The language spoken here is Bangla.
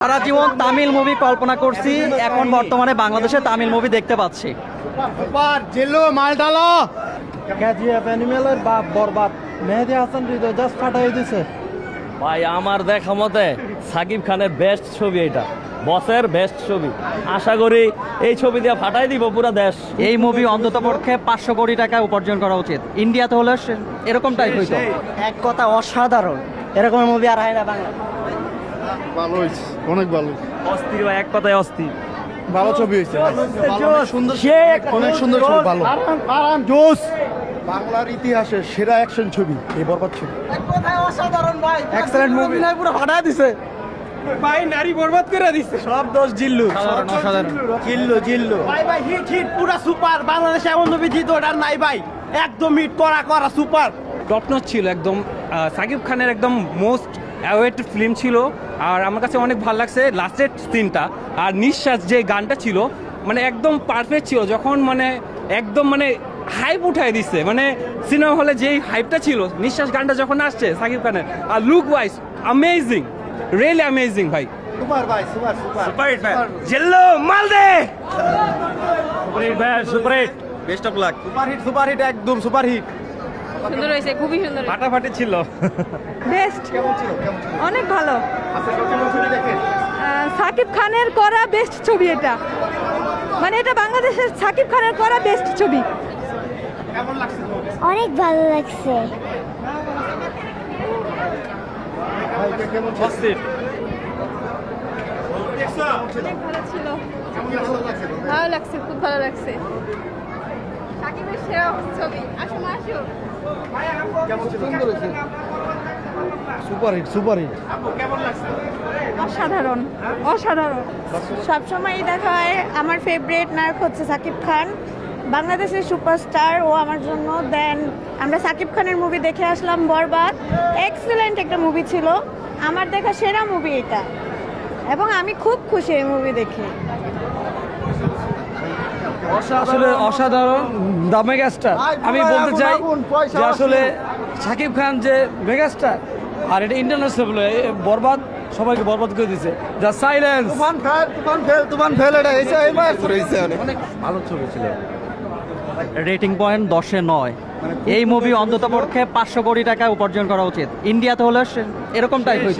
সারা জীবন তামিল মুভি কল্পনা করছি, এখন বর্তমানে বাংলাদেশে তামিল মুভি দেখতে পাচ্ছি। জিল্লু মাল ডালো। কেজিএফ অ্যানিমেলের বাপ বরবাদ মেহেদী হাসান হৃদয় জাস্ট ফাটাই দিছে। ভাই আমার দেখা মতে সাকিব খানের বেস্ট ছবি, এটা বসের বেস্ট ছবি। আশা করি এই ছবি দিয়ে ফাটাই দিব পুরো দেশ। এই মুভি অন্তত পক্ষে 500 কোটি টাকা উপার্জন করা উচিত। ইন্ডিয়াতে হলে এরকমটাই হইতো। এক কথা অসাধারণ, এরকম মুভি আর হয় না বাংলা। ভালো হয়েছে, অনেক ভালো। অস্থির ভাই, এক কথায় অস্থির। ভালো ছবি হয়েছে, সুন্দর, অনেক সুন্দর ছবি। ভালো জোস বাংলার ইতিহাসে সেরা অ্যাকশন ছবি এই বরবাদ ছবি। এক কথায় অসাধারণ ভাই, এক্সেলেন্ট মুভি, পুরো ফাটাই দিছে ভাই, নারী বরবাদ করে দিছে। সব দোষ জিল্লু, অসাধারণ। জিল্লু ভাই ভাই, হিট হিট পুরা সুপার। বাংলাদেশে এমন মুভি জিত ওটার নাই ভাই, একদম হিট করা সুপার। টপ নচ ছিল একদম। সাকিব খানের একদম মোস্ট অ্যাওয়েটেড ফিল্ম ছিল। আর আমার কাছে অনেক ভালো লাগছে লাস্টের সিনটা। আর নিঃশ্বাস যে গানটা ছিল মানে একদম পারফেক্ট ছিল, যখন মানে একদম মানে হাইপ উঠাই দিচ্ছে। মানে সিনেমা হলে যেই হাইপটা ছিল, নিঃশ্বাস গানটা যখন আসছে সাকিব খানের, আর look wise amazing, really amazing ভাই। সুপার ভাই, সুপার সুপার সুপার হিট ভাই, জিল্লু মাল দে। সুপার হিট ভাই, super hit, best of luck. Super hit একদম সুপার হিট। সুন্দর হয়েছে, খুবই সুন্দর, ফাটাফাটি ছিল। বেস্ট, কেমন ছিল? অনেক ভালো। আচ্ছা, কেমন ছবি দেখেন? সাকিব খানের করা বেস্ট ছবি এটা, মানে এটা বাংলাদেশের সাকিব খানের করা বেস্ট ছবি। কেমন লাগছে? অনেক ভালো লাগছে। ভাই কেমন ছিল? অস্থির। অনেক ভালো ছিল, কেমন ভালো লাগছে? ভালো লাগছে, খুব ভালো লাগছে। সাকিবের সেরা ছবি। আসুন আসুন। কেমন ছিল? সুন্দর হয়েছে, সুপার হিট সুপার হিট। অসাধারণ, অসাধারণ। সবসময় দেখা হয় আমার ফেভারিট নায়ক হচ্ছে সাকিব খান, বাংলাদেশের সুপারস্টার ও আমার জন্য। দেন আমরা সাকিব খানের মুভি দেখে আসলাম বরবাদ, এক্সেলেন্ট একটা মুভি ছিল, আমার দেখা সেরা মুভি এটা, এবং আমি খুব খুশি এই মুভি দেখে। আসলে অসাধারণ, দ্য মেগাস্টার। আমি বলতে চাই যে আসলে সাকিব খান যে মেগাস্টার, আর এটা ইন্টারন্যাশনাল বরবাদ সবাইকে বরবাদ করে দিছে। যা সাইলেন্স, তুফান ফেল এটা এসে অনেক ভালো ছবি ছিল। রেটিং পয়েন্ট 10-এ 9। এই মুভি অন্তত পক্ষে 500 কোটি টাকা উপার্জন করা উচিত। ইন্ডিয়াতে হলে এরকমটাই হইতো।